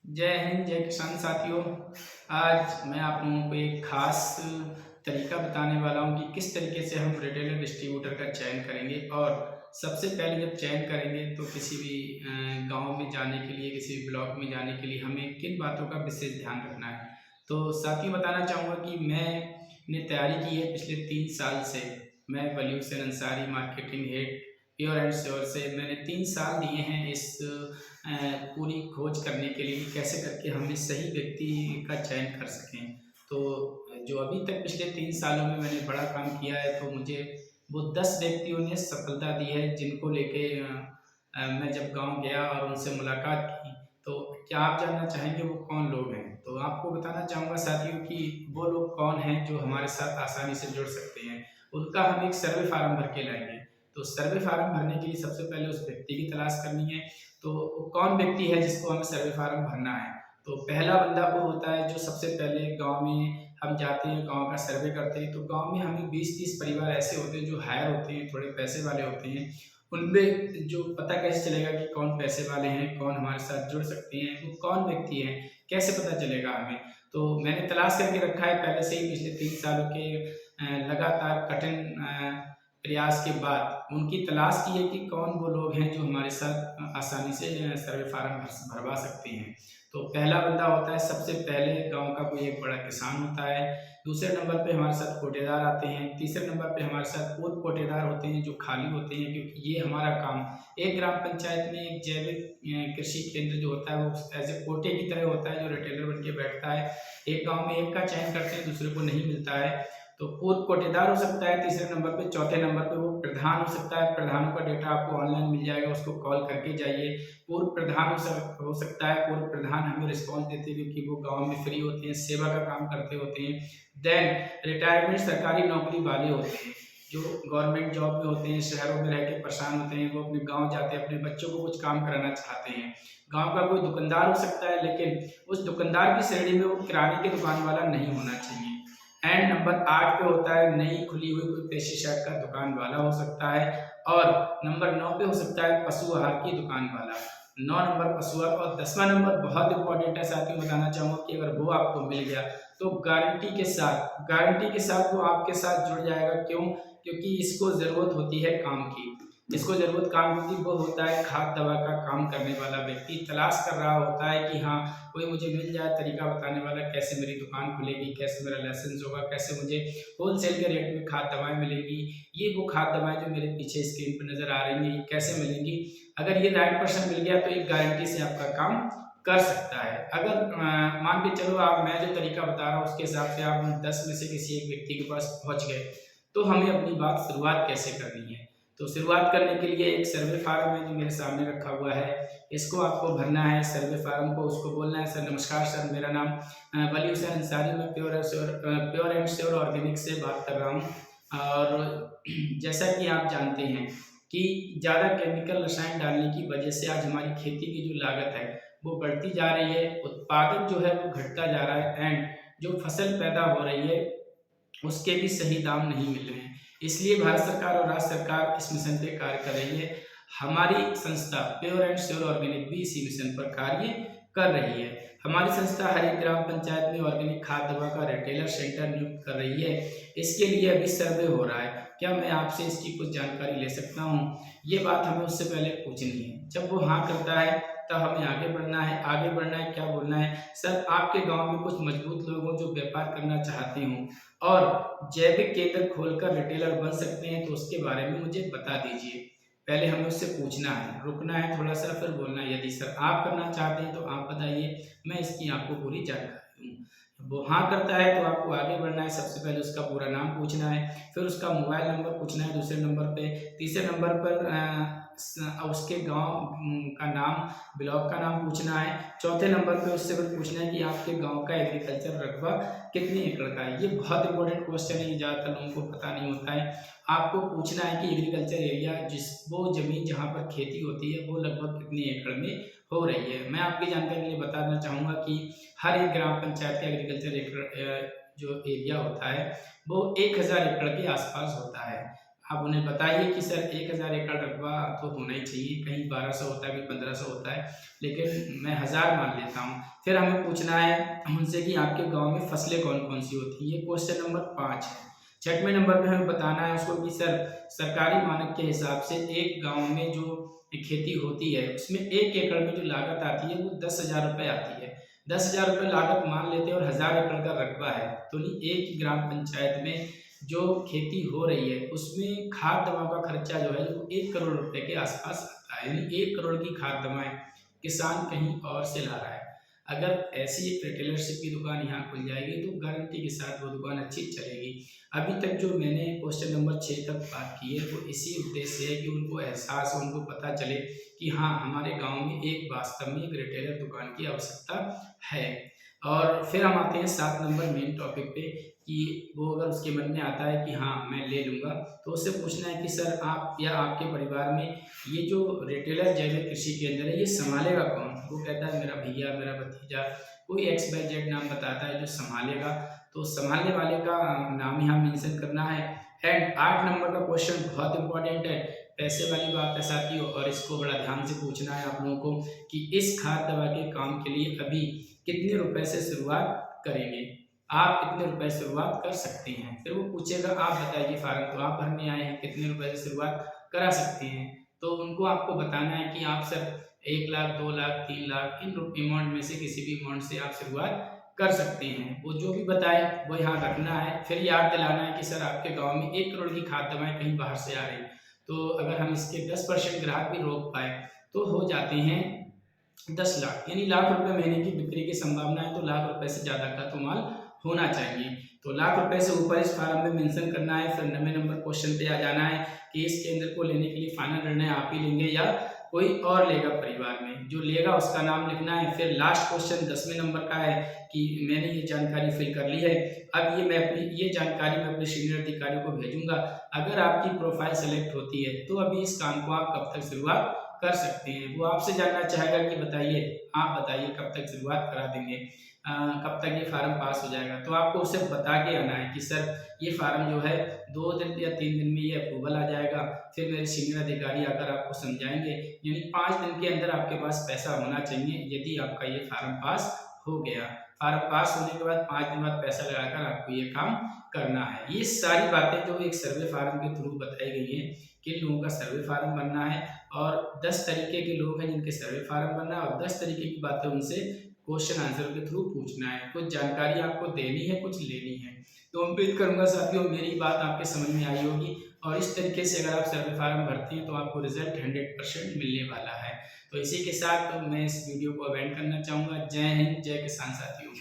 जय हिंद, जय किसान साथियों। आज मैं आप लोगों को एक ख़ास तरीका बताने वाला हूँ कि किस तरीके से हम रिटेलर डिस्ट्रीब्यूटर का चयन करेंगे। और सबसे पहले जब चयन करेंगे तो किसी भी गांव में जाने के लिए, किसी भी ब्लॉक में जाने के लिए हमें किन बातों का विशेष ध्यान रखना है। तो साथियों, बताना चाहूँगा कि मैंने तैयारी की है पिछले 3 साल से। मैं Wali Hussain Ansari, marketing head, pure and sure से मैंने 3 साल दिए हैं इस अ, पूरी खोज करने के लिए कि कैसे करके हम इस सही व्यक्ति का चयन कर सकें। तो जो अभी तक पिछले 3 सालों में मैंने बड़ा काम किया है, तो मुझे वो 10 व्यक्तियों ने सफलता दी है, जिनको लेके मैं जब गांव गया और उनसे मुलाकात की। तो क्या आप जानना चाहेंगे वो कौन लोग हैं? तो आपको बताना चाहूँगा साथियों कि वो लोग कौन हैं जो हमारे साथ आसानी से जुड़ सकते हैं। उनका हम एक सर्वे फार्म भर के लाएंगे। तो सर्वे फार्म भरने के लिए सबसे पहले उस व्यक्ति की तलाश करनी है। तो कौन व्यक्ति है जिसको हमें सर्वे फार्म भरना है? तो पहला बंदा वो होता है जो सबसे पहले गांव में हम जाते हैं, गांव का सर्वे करते हैं। तो गांव में हमें 20-30 परिवार ऐसे होते हैं जो हायर होते हैं, थोड़े पैसे वाले होते हैं। उनमें जो पता कैसे चलेगा कि कौन पैसे वाले हैं, कौन हमारे साथ जुड़ सकते हैं, वो कौन व्यक्ति हैं, कैसे पता चलेगा हमें? तो मैंने तलाश करके रखा है पहले से ही। पिछले 3 सालों के लगातार कठिन प्रयास के बाद उनकी तलाश की है कि कौन वो लोग हैं जो हमारे साथ आसानी से सर्वे फार्म भरवा सकते हैं। तो पहला बंदा होता है सबसे पहले गांव का कोई एक बड़ा किसान होता है। दूसरे नंबर पे हमारे साथ कोटेदार आते हैं। तीसरे नंबर पे हमारे साथ पूर्व कोटेदार होते हैं जो खाली होते हैं, क्योंकि ये हमारा काम एक ग्राम पंचायत में एक जैविक कृषि केंद्र जो होता है वो एज ए कोटे की तरह होता है, जो रिटेलर बन के बैठता है। एक गाँव में एक का चयन करते हैं, दूसरे को नहीं मिलता है। तो पूर्व कोटेदार हो सकता है तीसरे नंबर पे। चौथे नंबर पे वो प्रधान हो सकता है। प्रधानों का डेटा आपको ऑनलाइन मिल जाएगा, उसको कॉल करके जाइए। पूर्व प्रधान हो सकता है। पूर्व प्रधान हमें रिस्पॉन्स देते हैं क्योंकि वो गांव में फ्री होते हैं, सेवा का काम करते होते हैं। देन रिटायरमेंट सरकारी नौकरी वाले होते हैं जो गवर्नमेंट जॉब में होते हैं, शहरों में रह के परेशान होते हैं। वो अपने गांव जाते हैं, अपने बच्चों को कुछ काम कराना चाहते हैं। गांव का कोई दुकानदार हो सकता है, लेकिन उस दुकानदार की श्रेणी में वो किराने की दुकान वाला नहीं होना चाहिए। एंड नंबर 8 पे होता है नई खुली हुई कोई पेस्टिसाइड का दुकान वाला हो सकता है। और नंबर 9 पे हो सकता है पशु आहार की दुकान वाला। 9 नंबर पशु आहार। और 10वां नंबर बहुत इंपॉर्टेंट है साथियों, बताना चाहूँगा कि अगर वो आपको मिल गया तो गारंटी के साथ वो आपके साथ जुड़ जाएगा। क्यों? क्योंकि इसको ज़रूरत होती है काम की। जिसको ज़रूरत काम की वो होता है खाद दवा का काम करने वाला व्यक्ति। तलाश कर रहा होता है कि हाँ, कोई मुझे मिल जाए तरीका बताने वाला, कैसे मेरी दुकान खुलेगी, कैसे मेरा लाइसेंस होगा, कैसे मुझे होलसेल के रेट में खाद दवाएं मिलेंगी। ये वो खाद दवाएं जो मेरे पीछे स्क्रीन पर नज़र आ रही हैं, ये कैसे मिलेंगी? अगर ये राइट पर्सन मिल गया तो एक गारंटी से आपका काम कर सकता है। अगर मान के चलो आप, मैं जो तरीका बता रहा हूँ उसके हिसाब से आप 10 में से किसी एक व्यक्ति के पास पहुँच गए, तो हमें अपनी बात शुरुआत कैसे करनी है? तो शुरुआत करने के लिए एक सर्वे फार्म है जो मेरे सामने रखा हुआ है, इसको आपको भरना है। सर्वे फार्म को उसको बोलना है, सर नमस्कार सर, मेरा नाम वली हुसैन अंसारी, मैं प्योर एंड श्योर ऑर्गेनिक से बात कर रहा हूँ। और जैसा कि आप जानते हैं कि ज़्यादा केमिकल रसायन डालने की वजह से आज हमारी खेती की जो लागत है वो बढ़ती जा रही है, उत्पादन जो है वो घटता जा रहा है, एंड जो फसल पैदा हो रही है उसके भी सही दाम नहीं मिल रहे हैं। इसलिए भारत सरकार और राज्य सरकार इस मिशन पे कार्य कर रही है। हमारी संस्था प्योर एंड श्योर ऑर्गेनिक भी इसी मिशन पर कार्य कर रही है। हमारी संस्था हर एक ग्राम पंचायत में ऑर्गेनिक खाद दवा का रिटेलर सेंटर नियुक्त कर रही है। इसके लिए अभी सर्वे हो रहा है। क्या मैं आपसे इसकी कुछ जानकारी ले सकता हूँ? ये बात हमें उससे पहले पूछनी है। जब वो हाँ करता है तब हमें आगे बढ़ना है। आगे बढ़ना है, क्या बोलना है? सर, आपके गांव में कुछ मजबूत लोग हों जो व्यापार करना चाहते हों और जैविक केंद्र खोलकर रिटेलर बन सकते हैं, तो उसके बारे में मुझे बता दीजिए। पहले हमें उससे पूछना है, रुकना है थोड़ा सा, फिर बोलना है। यदि सर आप करना चाहते हैं तो आप बताइए, मैं इसकी आपको पूरी जानकारी दूँ। वो हाँ करता है तो आपको आगे बढ़ना है। सबसे पहले उसका पूरा नाम पूछना है, फिर उसका मोबाइल नंबर पूछना है दूसरे नंबर पे। तीसरे नंबर पर उसके गांव का नाम, ब्लॉक का नाम पूछना है। चौथे नंबर पे उससे फिर पूछना है कि आपके गांव का एग्रीकल्चर रकबा कितने एकड़ का है। ये बहुत इंपॉर्टेंट क्वेश्चन है, ज़्यादातर लोगों को पता नहीं होता है। आपको पूछना है कि एग्रीकल्चर एरिया, वो ज़मीन जहाँ पर खेती होती है वो लगभग कितने एकड़ में हो रही है। मैं आपकी जानकारी के लिए बताना चाहूँगा कि हर एक ग्राम पंचायत का एग्रीकल्चर जो एरिया होता है वो 1000 एकड़ के आसपास होता है। आप उन्हें बताइए कि सर 1000 एकड़ रकबा तो होना ही चाहिए, कहीं 1200 होता है, कहीं 1500 होता है, लेकिन मैं 1000 मान लेता हूँ। फिर हमें पूछना है उनसे कि आपके गांव में फसलें कौन कौन सी होती है, ये क्वेश्चन नंबर 5 है। 6वें नंबर पे हमें बताना है उसको कि सर सरकारी मानक के हिसाब से एक गांव में जो खेती होती है उसमें 1 एकड़ में जो लागत आती है वो 10,000 रुपये आती है। 10,000 रुपये लागत मान लेते हैं और 1000 एकड़ का रकबा है, तो नहीं एक ही ग्राम पंचायत में जो खेती हो रही है उसमें खाद दवा का खर्चा जो है वो 1 करोड़ रुपए के आसपास आता है। यानी 1 करोड़ की खाद दवाएं किसान कहीं और से ला रहा है। अगर ऐसी एक रिटेलरशिप की दुकान यहाँ खुल जाएगी तो गारंटी के साथ वो दुकान अच्छी चलेगी। अभी तक जो मैंने क्वेश्चन नंबर 6 तक बात की है वो इसी उद्देश्य से है कि उनको एहसास हो, उनको पता चले कि हाँ हमारे गांव में एक वास्तव में एक रिटेलर दुकान की आवश्यकता है। और फिर हम आते हैं 7 नंबर मेन टॉपिक पे कि वो अगर उसके मन में आता है कि हाँ मैं ले लूँगा, तो उससे पूछना है कि सर आप या आपके परिवार में ये जो रिटेलर जैविक कृषि केंद्र है ये संभालेगा कौन? वो कहता है मेरा भैया, मेरा भतीजा, कोई XYZ नाम बताता है जो संभालेगा, तो संभालने वाले का नाम यहाँ मेंशन करना है। एंड 8 नंबर का क्वेश्चन बहुत इंपॉर्टेंट है, पैसे वाली बात है साथियों, और इसको बड़ा ध्यान से पूछना है आप लोगों को कि इस खाद दवा के काम के लिए अभी कितने रुपए से शुरुआत करेंगे, आप कितने रुपए से शुरुआत कर सकते हैं। फिर वो पूछेगा आप बताइए फार्म तो आप भरने आए हैं, कितने रुपए से शुरुआत करा सकते हैं, तो उनको आपको बताना है कि आप sir 1 lakh, 2 lakh, 3 lakh in amount में से किसी भी अमाउंट से आप शुरुआत कर सकते हैं। वो जो भी बताए वो यहाँ रखना है। फिर याद दिलाना है कि सर आपके गांव में 1 करोड़ की खाद दवाएं कहीं बाहर से आ रही, तो अगर हम इसके 10% ग्राहक भी रोक पाए तो हो जाते हैं 10 लाख, यानी लाख रुपए महीने की बिक्री की संभावना है, तो लाख रुपए से ज़्यादा का तो माल होना चाहिए। तो लाख रुपए से ऊपर इस फार्म में मेंशन करना है। फिर 9वें नंबर क्वेश्चन पे आ जाना है कि इस केंद्र को लेने के लिए फाइनल निर्णय आप ही लेंगे या कोई और लेगा परिवार में, जो लेगा उसका नाम लिखना है। फिर लास्ट क्वेश्चन 10वें नंबर का है कि मैंने ये जानकारी फिल कर ली है, अब ये जानकारी मैं अपने सीनियर अधिकारी को भेजूंगा। अगर आपकी प्रोफाइल सेलेक्ट होती है तो अभी इस काम को आप कब तक शुरुआत कर सकते हैं। वो आपसे जानना चाहेगा कि बताइए, आप बताइए कब तक शुरुआत करा देंगे, कब तक ये फार्म पास हो जाएगा। तो आपको उसे बता के आना है कि सर ये फार्म जो है 2 दिन या 3 दिन में ये अप्रूवल आ जाएगा। फिर मेरे सीनियर अधिकारी आकर आपको समझाएंगे, यानी 5 दिन के अंदर आपके पास पैसा होना चाहिए यदि आपका ये फार्म पास हो गया। फार्म पास होने के बाद 5 दिन बाद पैसा लगाकर आपको ये काम करना है। ये सारी बातें जो एक सर्वे फार्म के थ्रू बताई गई हैं, किन लोगों का सर्वे फार्म बनना है, और 10 तरीके के लोग हैं जिनके सर्वे फार्म बनना है, और 10 तरीके की बातें उनसे क्वेश्चन आंसर के थ्रू पूछना है। कुछ जानकारी आपको देनी है, कुछ लेनी है। तो उम्मीद करूंगा साथियों मेरी बात आपके समझ में आई होगी, और इस तरीके से अगर आप सर्वे फार्म भरते हैं तो आपको रिजल्ट 100% मिलने वाला है। तो इसी के साथ मैं इस वीडियो को एंड करना चाहूँगा। जय हिंद, जय किसान साथियों।